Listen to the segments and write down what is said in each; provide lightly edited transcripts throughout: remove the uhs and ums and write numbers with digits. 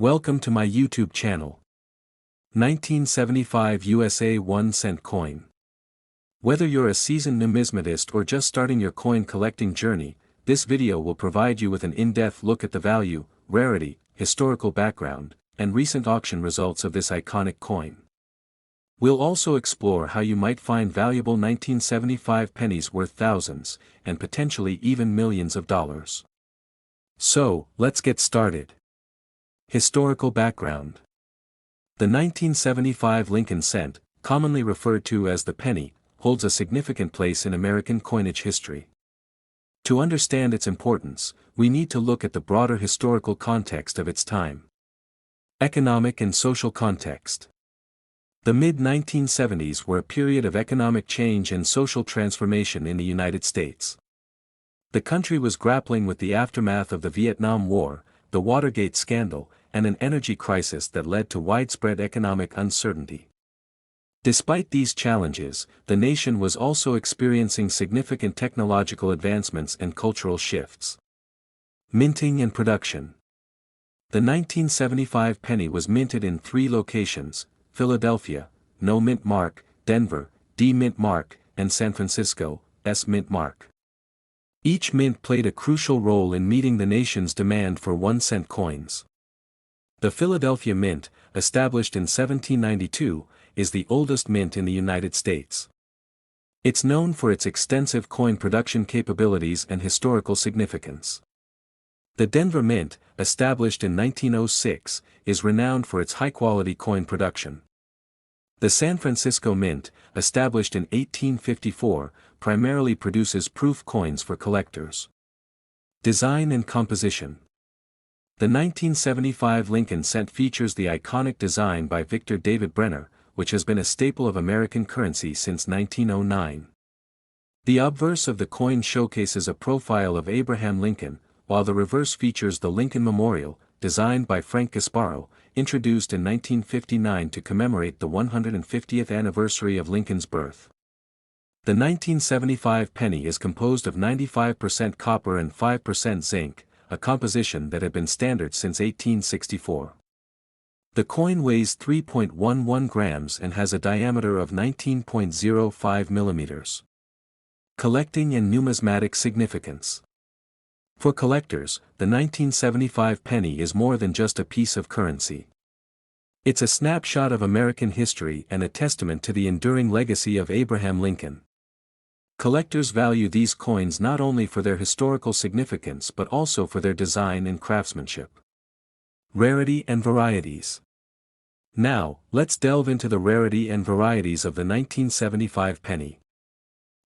Welcome to my YouTube channel. 1975 USA 1 cent coin. Whether you're a seasoned numismatist or just starting your coin collecting journey, this video will provide you with an in-depth look at the value, rarity, historical background, and recent auction results of this iconic coin. We'll also explore how you might find valuable 1975 pennies worth thousands, and potentially even millions of dollars. So, let's get started. Historical background. The 1975 Lincoln cent, commonly referred to as the penny, holds a significant place in American coinage history. To understand its importance, we need to look at the broader historical context of its time. Economic and social context. The mid-1970s were a period of economic change and social transformation in the United States. The country was grappling with the aftermath of the Vietnam War, the Watergate scandal, and an energy crisis that led to widespread economic uncertainty. Despite these challenges, the nation was also experiencing significant technological advancements and cultural shifts. Minting and production. The 1975 penny was minted in 3 locations: Philadelphia, No Mint Mark, Denver, D Mint Mark, and San Francisco, S Mint Mark. Each mint played a crucial role in meeting the nation's demand for 1 cent coins. The Philadelphia Mint, established in 1792, is the oldest mint in the United States. It's known for its extensive coin production capabilities and historical significance. The Denver Mint, established in 1906, is renowned for its high-quality coin production. The San Francisco Mint, established in 1854, primarily produces proof coins for collectors. Design and composition. The 1975 Lincoln cent features the iconic design by Victor David Brenner, which has been a staple of American currency since 1909. The obverse of the coin showcases a profile of Abraham Lincoln, while the reverse features the Lincoln Memorial, designed by Frank Gasparo, introduced in 1959 to commemorate the 150th anniversary of Lincoln's birth. The 1975 penny is composed of 95% copper and 5% zinc, a composition that had been standard since 1864. The coin weighs 3.11 grams and has a diameter of 19.05 millimeters. Collecting and numismatic significance. For collectors, the 1975 penny is more than just a piece of currency. It's a snapshot of American history and a testament to the enduring legacy of Abraham Lincoln. Collectors value these coins not only for their historical significance but also for their design and craftsmanship. Rarity and varieties. Now, let's delve into the rarity and varieties of the 1975 penny.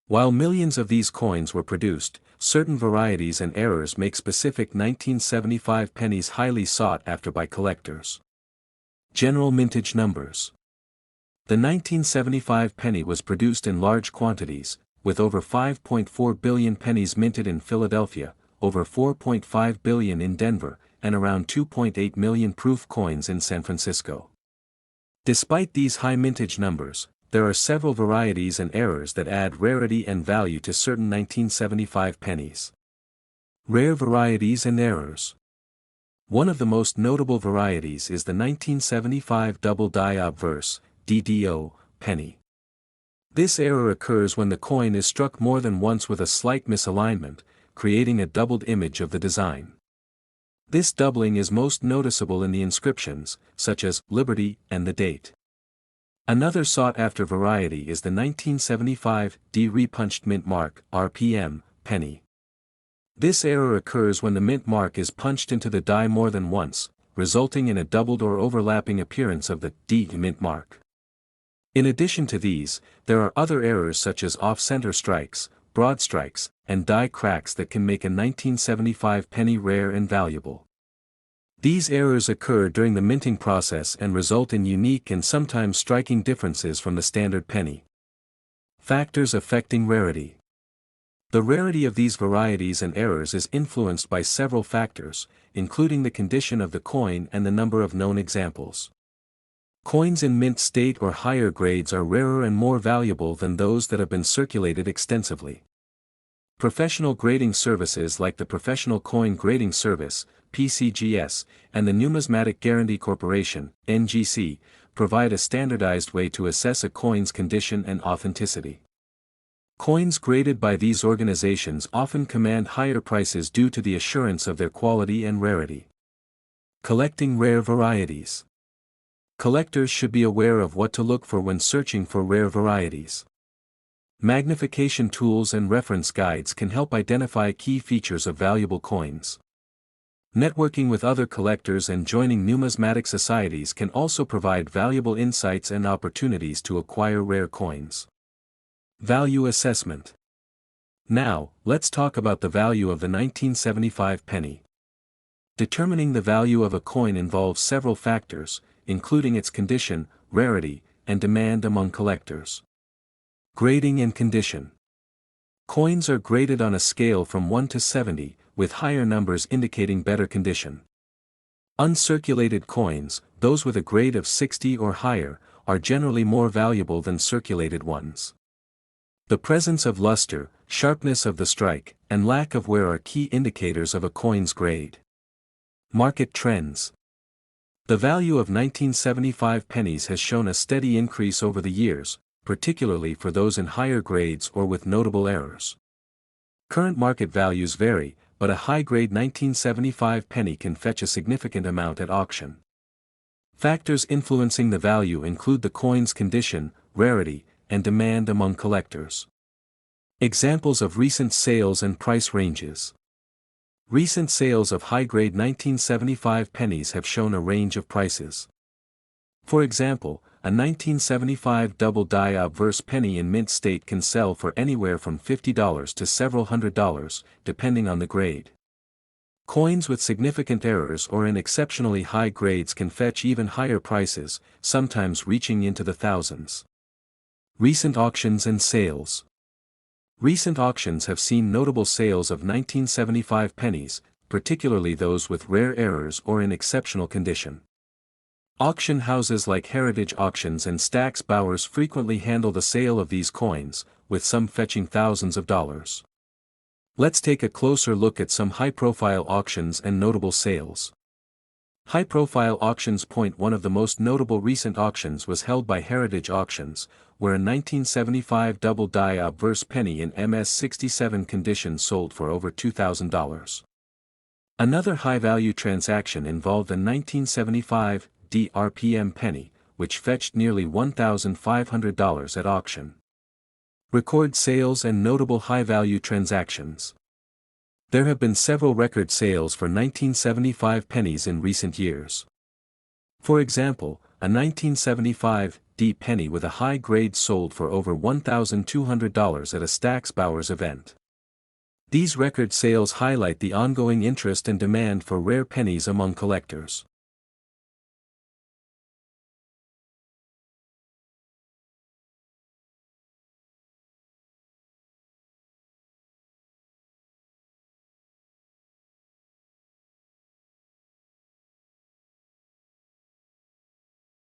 While millions of these coins were produced, certain varieties and errors make specific 1975 pennies highly sought after by collectors. General mintage numbers. The 1975 penny was produced in large quantities, with over 5.4 billion pennies minted in Philadelphia, over 4.5 billion in Denver, and around 2.8 million proof coins in San Francisco. Despite these high mintage numbers, there are several varieties and errors that add rarity and value to certain 1975 pennies. Rare varieties and errors. One of the most notable varieties is the 1975 double die obverse, DDO, penny. This error occurs when the coin is struck more than once with a slight misalignment, creating a doubled image of the design. This doubling is most noticeable in the inscriptions, such as Liberty and the date. Another sought-after variety is the 1975 D-repunched mint mark, RPM, penny. This error occurs when the mint mark is punched into the die more than once, resulting in a doubled or overlapping appearance of the D mint mark. In addition to these, there are other errors such as off-center strikes, broad strikes, and die cracks that can make a 1975 penny rare and valuable. These errors occur during the minting process and result in unique and sometimes striking differences from the standard penny. Factors affecting rarity. The rarity of these varieties and errors is influenced by several factors, including the condition of the coin and the number of known examples. Coins in mint state or higher grades are rarer and more valuable than those that have been circulated extensively. Professional grading services like the Professional Coin Grading Service, PCGS, and the Numismatic Guarantee Corporation, NGC, provide a standardized way to assess a coin's condition and authenticity. Coins graded by these organizations often command higher prices due to the assurance of their quality and rarity. Collecting rare varieties. Collectors should be aware of what to look for when searching for rare varieties. Magnification tools and reference guides can help identify key features of valuable coins. Networking with other collectors and joining numismatic societies can also provide valuable insights and opportunities to acquire rare coins. Value assessment. Now, let's talk about the value of the 1975 penny. Determining the value of a coin involves several factors, including its condition, rarity, and demand among collectors. Grading and condition. Coins are graded on a scale from 1 to 70, with higher numbers indicating better condition. Uncirculated coins, those with a grade of 60 or higher, are generally more valuable than circulated ones. The presence of luster, sharpness of the strike, and lack of wear are key indicators of a coin's grade. Market trends. The value of 1975 pennies has shown a steady increase over the years, particularly for those in higher grades or with notable errors. Current market values vary, but a high-grade 1975 penny can fetch a significant amount at auction. Factors influencing the value include the coin's condition, rarity, and demand among collectors. Examples of recent sales and price ranges. Recent sales of high-grade 1975 pennies have shown a range of prices. For example, a 1975 double-die obverse penny in mint state can sell for anywhere from $50 to several $100s, depending on the grade. Coins with significant errors or in exceptionally high grades can fetch even higher prices, sometimes reaching into the thousands. Recent auctions and sales. Recent auctions have seen notable sales of 1975 pennies, particularly those with rare errors or in exceptional condition. Auction houses like Heritage Auctions and Stack's Bowers frequently handle the sale of these coins, with some fetching thousands of dollars. Let's take a closer look at some high-profile auctions and notable sales. High-profile auctions. One of the most notable recent auctions was held by Heritage Auctions, where a 1975 double-die obverse penny in MS-67 condition sold for over $2,000. Another high-value transaction involved a 1975 DRPM penny, which fetched nearly $1,500 at auction. Record sales and notable high-value transactions. There have been several record sales for 1975 pennies in recent years. For example, a 1975 D penny with a high grade sold for over $1,200 at a Stack's Bowers event. These record sales highlight the ongoing interest and demand for rare pennies among collectors.